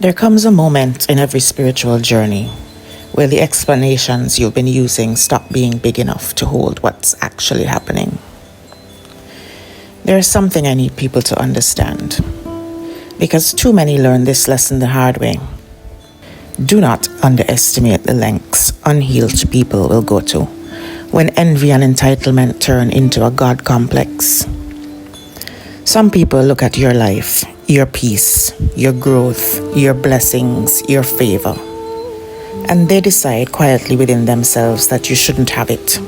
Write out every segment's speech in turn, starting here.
There comes a moment in every spiritual journey where the explanations you've been using stop being big enough to hold what's actually happening. There is something I need people to understand, because too many learn this lesson the hard way. Do not underestimate the lengths unhealed people will go to when envy and entitlement turn into a God complex. Some people look at your life, your peace, your growth, your blessings, your favor, and they decide quietly within themselves that you shouldn't have it.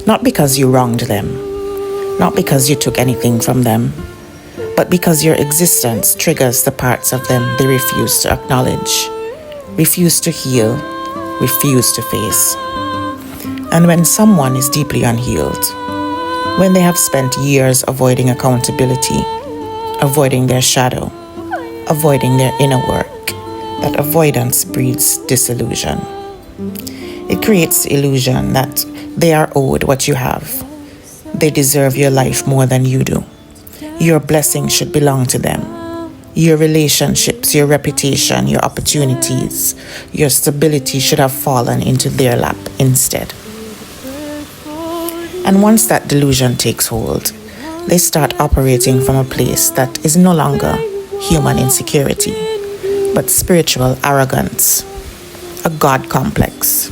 Not because you wronged them, not because you took anything from them, but because your existence triggers the parts of them they refuse to acknowledge, refuse to heal, refuse to face. And when someone is deeply unhealed, when they have spent years avoiding accountability, avoiding their shadow, avoiding their inner work, that avoidance breeds disillusion. It creates the illusion that they are owed what you have. They deserve your life more than you do. Your blessings should belong to them. Your relationships, your reputation, your opportunities, your stability should have fallen into their lap instead. And once that delusion takes hold, they start operating from a place that is no longer human insecurity, but spiritual arrogance, a God complex,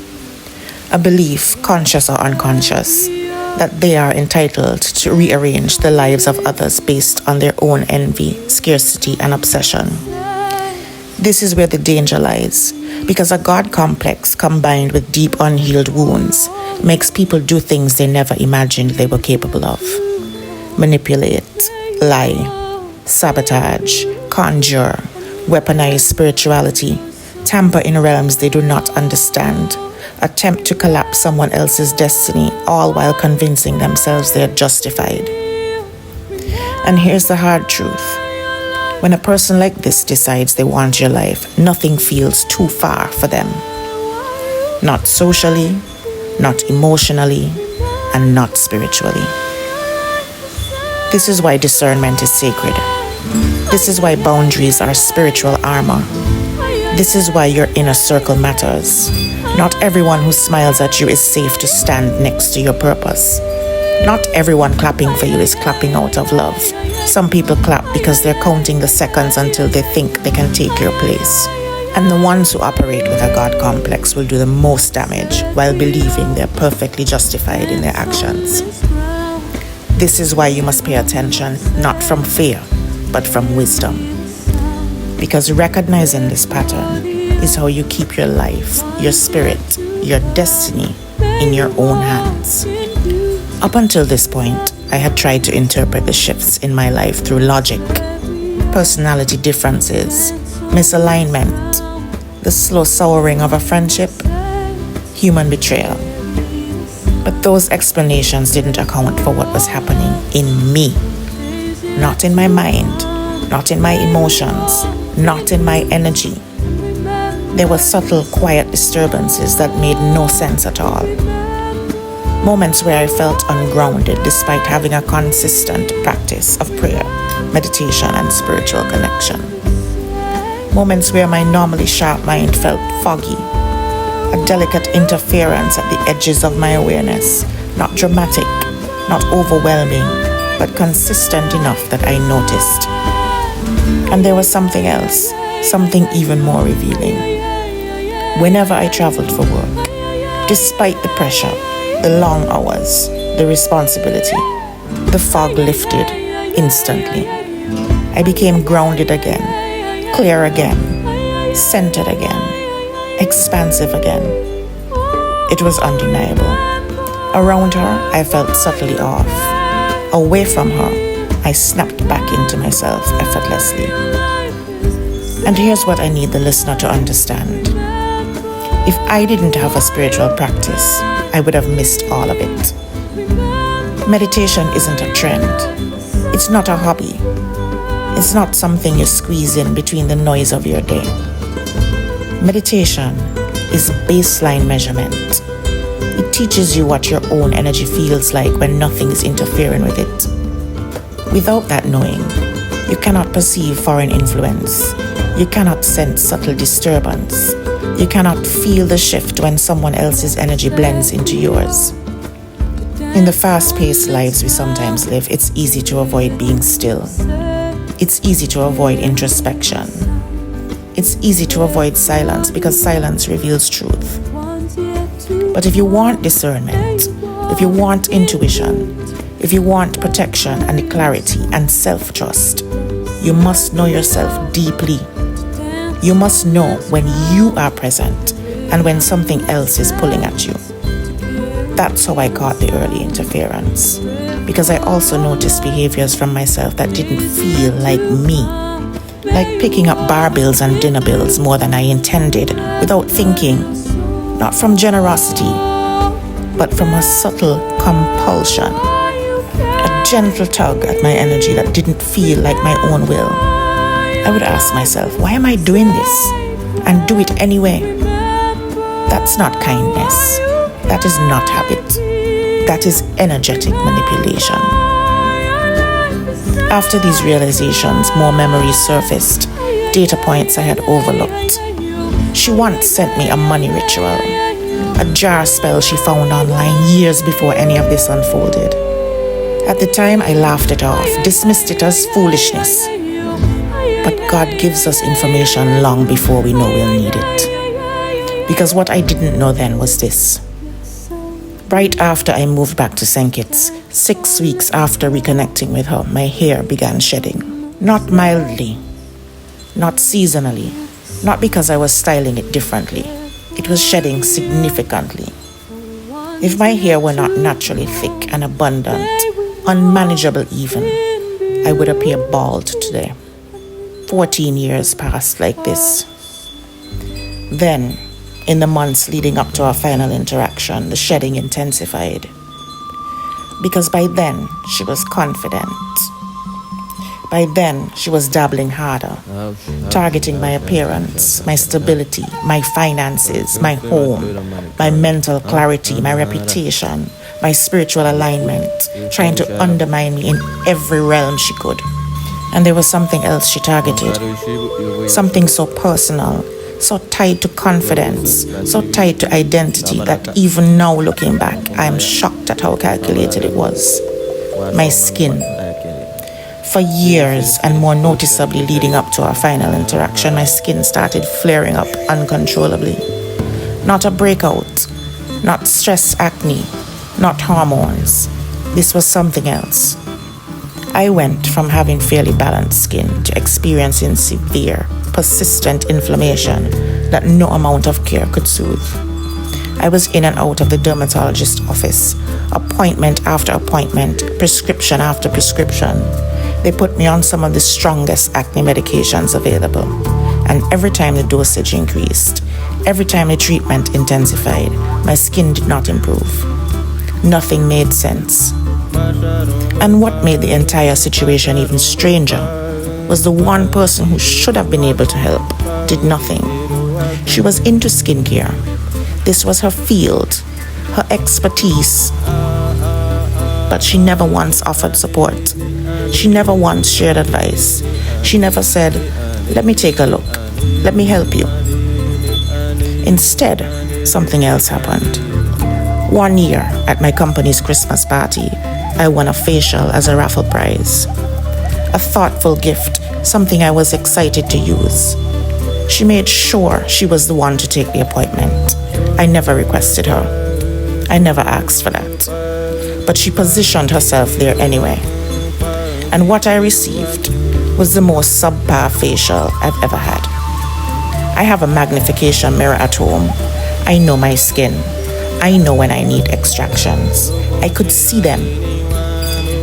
a belief, conscious or unconscious, that they are entitled to rearrange the lives of others based on their own envy, scarcity, and obsession. This is where the danger lies, because a God complex combined with deep unhealed wounds makes people do things they never imagined they were capable of. Manipulate, lie, sabotage, conjure, weaponize spirituality, tamper in realms they do not understand, attempt to collapse someone else's destiny, all while convincing themselves they're justified. And here's the hard truth. When a person like this decides they want your life, nothing feels too far for them. Not socially, not emotionally, and not spiritually. This is why discernment is sacred. This is why boundaries are spiritual armor. This is why your inner circle matters. Not everyone who smiles at you is safe to stand next to your purpose. Not everyone clapping for you is clapping out of love. Some people clap because they're counting the seconds until they think they can take your place. And the ones who operate with a God complex will do the most damage while believing they're perfectly justified in their actions. This is why you must pay attention, not from fear, but from wisdom. Because recognizing this pattern is how you keep your life, your spirit, your destiny in your own hands. Up until this point, I had tried to interpret the shifts in my life through logic, personality differences, misalignment, the slow souring of a friendship, human betrayal. But those explanations didn't account for what was happening in me. Not in my mind, not in my emotions, not in my energy. There were subtle, quiet disturbances that made no sense at all. Moments where I felt ungrounded despite having a consistent practice of prayer, meditation, and spiritual connection. Moments where my normally sharp mind felt foggy, a delicate interference at the edges of my awareness, not dramatic, not overwhelming, but consistent enough that I noticed. And there was something else, something even more revealing. Whenever I traveled for work, despite the pressure, the long hours, the responsibility, the fog lifted instantly. I became grounded again, clear again, centered again, expansive again. It was undeniable. Around her, I felt subtly off. Away from her, I snapped back into myself effortlessly. And here's what I need the listener to understand. If I didn't have a spiritual practice, I would have missed all of it. Meditation isn't a trend. It's not a hobby. It's not something you squeeze in between the noise of your day. Meditation is baseline measurement. It teaches you what your own energy feels like when nothing is interfering with it. Without that knowing, you cannot perceive foreign influence, You cannot sense subtle disturbance. You cannot feel the shift when someone else's energy blends into yours. In the fast-paced lives we sometimes live, it's easy to avoid being still. It's easy to avoid introspection. It's easy to avoid silence because silence reveals truth. But if you want discernment, if you want intuition, if you want protection and clarity and self-trust, you must know yourself deeply. You must know when you are present and when something else is pulling at you. That's how I caught the early interference, because I also noticed behaviors from myself that didn't feel like me. Like picking up bar bills and dinner bills more than I intended without thinking, not from generosity, but from a subtle compulsion, a gentle tug at my energy that didn't feel like my own will. I would ask myself, why am I doing this? And do it anyway. That's not kindness. That is not habit. That is energetic manipulation. After these realizations, more memories surfaced, data points I had overlooked. She once sent me a money ritual, a jar spell she found online years before any of this unfolded. At the time, I laughed it off, dismissed it as foolishness. But God gives us information long before we know we'll need it. Because what I didn't know then was this. Right after I moved back to St. Kitts, 6 weeks after reconnecting with her, my hair began shedding. Not mildly, not seasonally, not because I was styling it differently. It was shedding significantly. If my hair were not naturally thick and abundant, unmanageable even, I would appear bald today. 14 years passed like this. Then, in the months leading up to our final interaction, the shedding intensified. Because by then, she was confident. By then, she was dabbling harder, targeting my appearance, my stability, my finances, my home, my mental clarity, my reputation, my spiritual alignment, trying to undermine me in every realm she could. And there was something else she targeted, something so personal, so tied to confidence, so tied to identity that even now looking back, I am shocked at how calculated it was. My skin. For years, and more noticeably leading up to our final interaction, my skin started flaring up uncontrollably. Not a breakout, not stress acne, not hormones. This was something else. I went from having fairly balanced skin to experiencing severe, persistent inflammation that no amount of care could soothe. I was in and out of the dermatologist's office, appointment after appointment, prescription after prescription. They put me on some of the strongest acne medications available, and every time the dosage increased, every time the treatment intensified, my skin did not improve. Nothing made sense. And what made the entire situation even stranger was the one person who should have been able to help did nothing. She was into skincare. This was her field, her expertise. But she never once offered support. She never once shared advice. She never said, "Let me take a look. Let me help you." Instead, something else happened. One year, at my company's Christmas party, I won a facial as a raffle prize. A thoughtful gift, something I was excited to use. She made sure she was the one to take the appointment. I never requested her. I never asked for that. But she positioned herself there anyway. And what I received was the most subpar facial I've ever had. I have a magnification mirror at home. I know my skin. I know when I need extractions. I could see them.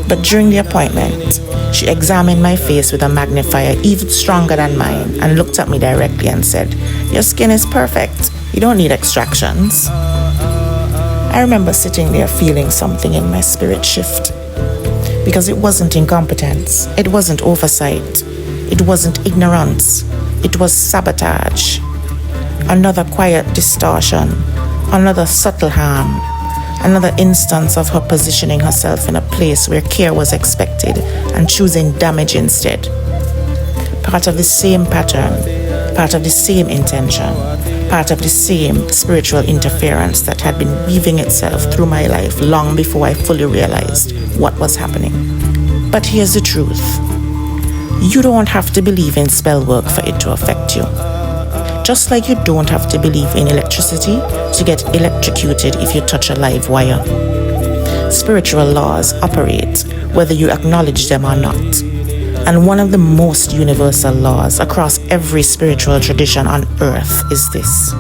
But during the appointment, she examined my face with a magnifier even stronger than mine and looked at me directly and said, "Your skin is perfect. You don't need extractions." I remember sitting there feeling something in my spirit shift. Because it wasn't incompetence. It wasn't oversight. It wasn't ignorance. It was sabotage. Another quiet distortion. Another subtle harm. Another instance of her positioning herself in a place where care was expected and choosing damage instead. Part of the same pattern, part of the same intention, part of the same spiritual interference that had been weaving itself through my life long before I fully realized what was happening. But here's the truth. You don't have to believe in spell work for it to affect you. Just like you don't have to believe in electricity to get electrocuted if you touch a live wire. Spiritual laws operate whether you acknowledge them or not. And one of the most universal laws across every spiritual tradition on earth is this.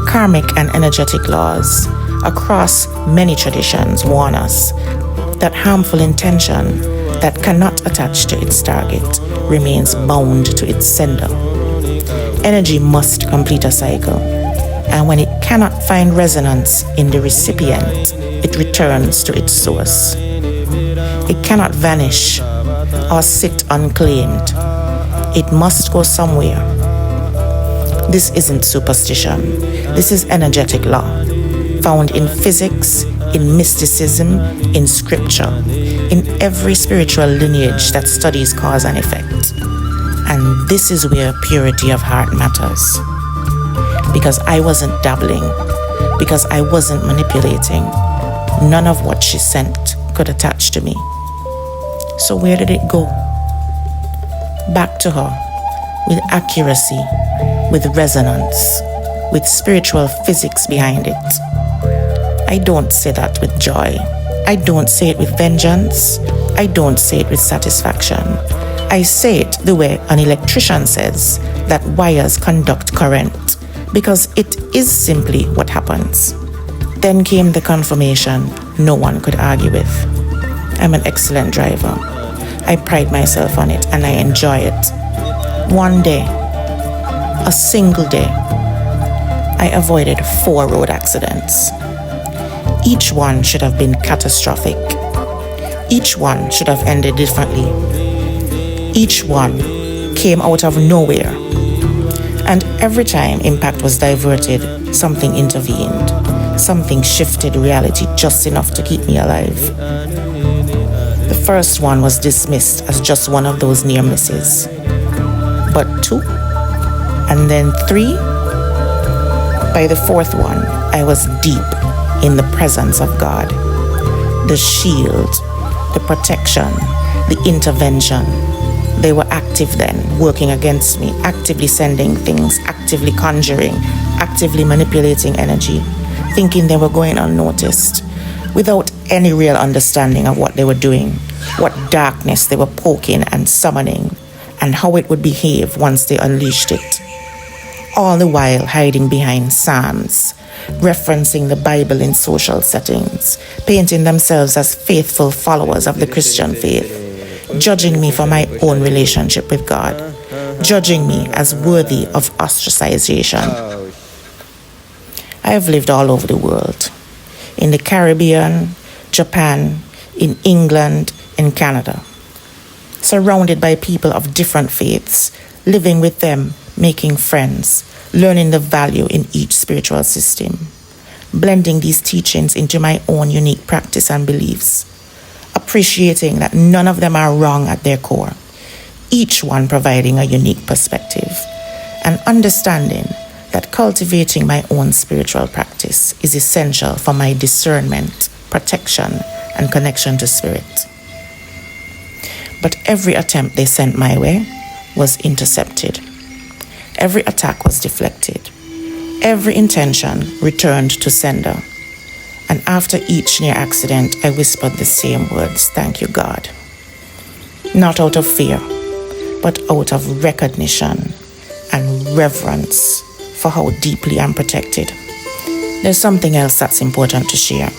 Karmic and energetic laws across many traditions warn us that harmful intention that cannot attach to its target remains bound to its sender. Energy must complete a cycle, and when it cannot find resonance in the recipient, it returns to its source. It cannot vanish or sit unclaimed. It must go somewhere. This isn't superstition. This is energetic law, found in physics, in mysticism, in scripture, in every spiritual lineage that studies cause and effect. And this is where purity of heart matters. Because I wasn't dabbling, because I wasn't manipulating, none of what she sent could attach to me. So where did it go? Back to her, with accuracy, with resonance, with spiritual physics behind it. I don't say that with joy. I don't say it with vengeance. I don't say it with satisfaction. I say it the way an electrician says that wires conduct current, because it is simply what happens. Then came the confirmation no one could argue with. I'm an excellent driver. I pride myself on it and I enjoy it. One day, a single day, I avoided 4 road accidents. Each one should have been catastrophic. Each one should have ended differently. Each one came out of nowhere. And every time impact was diverted, something intervened. Something shifted reality just enough to keep me alive. The first one was dismissed as just one of those near misses. But 2, and then 3. By the 4th one, I was deep in the presence of God. The shield, the protection, the intervention. They were active then, working against me, actively sending things, actively conjuring, actively manipulating energy, thinking they were going unnoticed, without any real understanding of what they were doing, what darkness they were poking and summoning, and how it would behave once they unleashed it. All the while hiding behind psalms, referencing the Bible in social settings, painting themselves as faithful followers of the Christian faith, judging me for my own relationship with God, judging me as worthy of ostracization. I have lived all over the world, in the Caribbean, Japan, in England, in Canada, surrounded by people of different faiths, living with them, making friends, learning the value in each spiritual system, blending these teachings into my own unique practice and beliefs, appreciating that none of them are wrong at their core, each one providing a unique perspective, and understanding that cultivating my own spiritual practice is essential for my discernment, protection, and connection to spirit. But every attempt they sent my way was intercepted. Every attack was deflected. Every intention returned to sender. And after each near accident, I whispered the same words, "Thank you, God." Not out of fear, but out of recognition and reverence for how deeply I'm protected. There's something else that's important to share.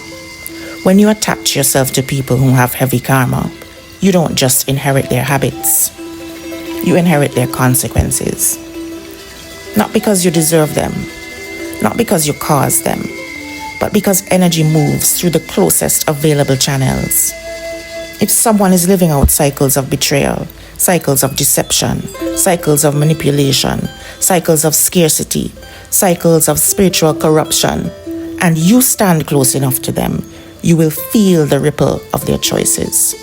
When you attach yourself to people who have heavy karma, you don't just inherit their habits. You inherit their consequences. Not because you deserve them, not because you caused them, but because energy moves through the closest available channels. If someone is living out cycles of betrayal, cycles of deception, cycles of manipulation, cycles of scarcity, cycles of spiritual corruption, and you stand close enough to them, you will feel the ripple of their choices.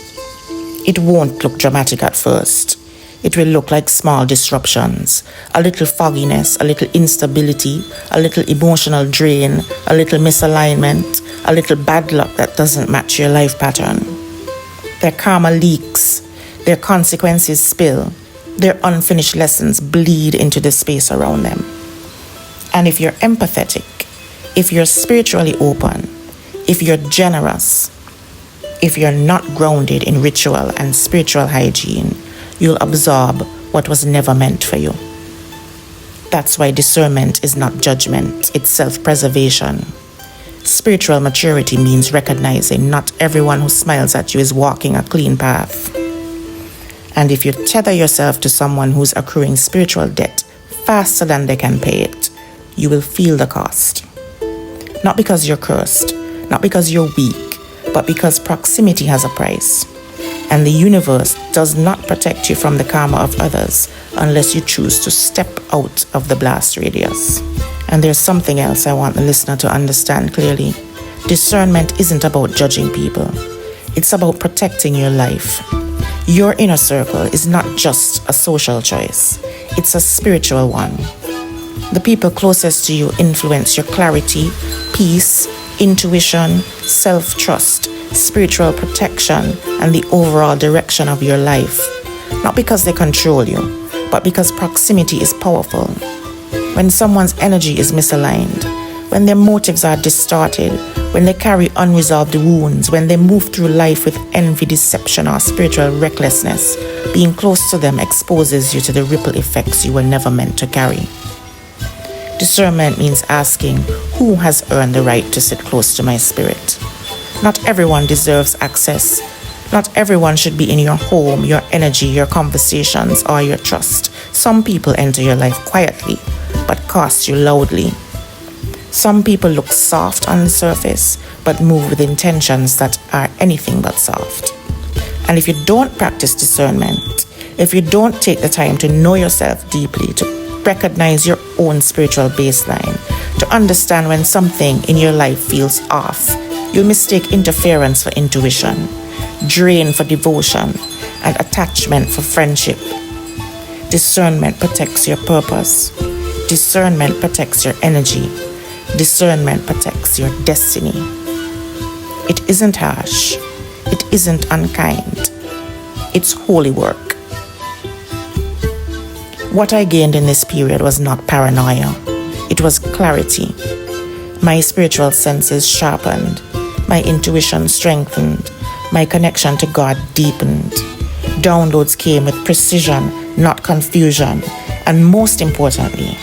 It won't look dramatic at first. It will look like small disruptions, a little fogginess, a little instability, a little emotional drain, a little misalignment, a little bad luck that doesn't match your life pattern. Their karma leaks, their consequences spill, their unfinished lessons bleed into the space around them. And if you're empathetic, if you're spiritually open, if you're generous, if you're not grounded in ritual and spiritual hygiene, you'll absorb what was never meant for you. That's why discernment is not judgment, it's self-preservation. Spiritual maturity means recognizing not everyone who smiles at you is walking a clean path. And if you tether yourself to someone who's accruing spiritual debt faster than they can pay it, you will feel the cost. Not because you're cursed, not because you're weak, but because proximity has a price. And the universe does not protect you from the karma of others unless you choose to step out of the blast radius. And there's something else I want the listener to understand clearly. Discernment isn't about judging people. It's about protecting your life. Your inner circle is not just a social choice. It's a spiritual one. The people closest to you influence your clarity, peace, intuition, self-trust, spiritual protection, and the overall direction of your life. Not because they control you, but because proximity is powerful. When someone's energy is misaligned, when their motives are distorted, when they carry unresolved wounds, when they move through life with envy, deception, or spiritual recklessness, being close to them exposes you to the ripple effects you were never meant to carry. Discernment means asking, who has earned the right to sit close to my spirit? Not everyone deserves access. Not everyone should be in your home, your energy, your conversations, or your trust. Some people enter your life quietly, but cost you loudly. Some people look soft on the surface, but move with intentions that are anything but soft. And if you don't practice discernment, if you don't take the time to know yourself deeply, to recognize your own spiritual baseline, to understand when something in your life feels off, you'll mistake interference for intuition, drain for devotion, and attachment for friendship. Discernment protects your purpose. Discernment protects your energy. Discernment protects your destiny. It isn't harsh. It isn't unkind. It's holy work. What I gained in this period was not paranoia. It was clarity. My spiritual senses sharpened. My intuition strengthened. My connection to God deepened. Downloads came with precision, not confusion. And most importantly,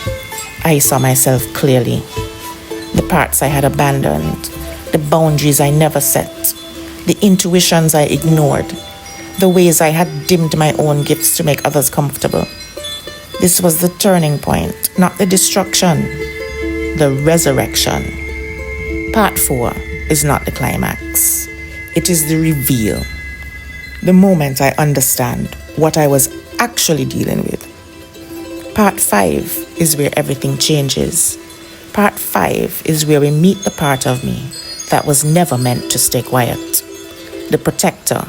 I saw myself clearly. The parts I had abandoned, the boundaries I never set, the intuitions I ignored, the ways I had dimmed my own gifts to make others comfortable. This was the turning point, not the destruction, the resurrection. Part 4 is not the climax. It is the reveal. The moment I understand what I was actually dealing with. Part 5 is where everything changes. Part 5 is where we meet the part of me that was never meant to stay quiet. The protector,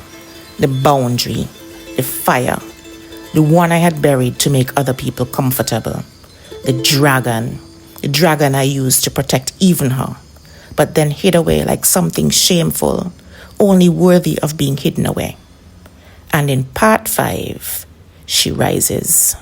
the boundary, the fire, the one I had buried to make other people comfortable. The dragon I used to protect even her, but then hid away like something shameful, only worthy of being hidden away. And in part 5, she rises.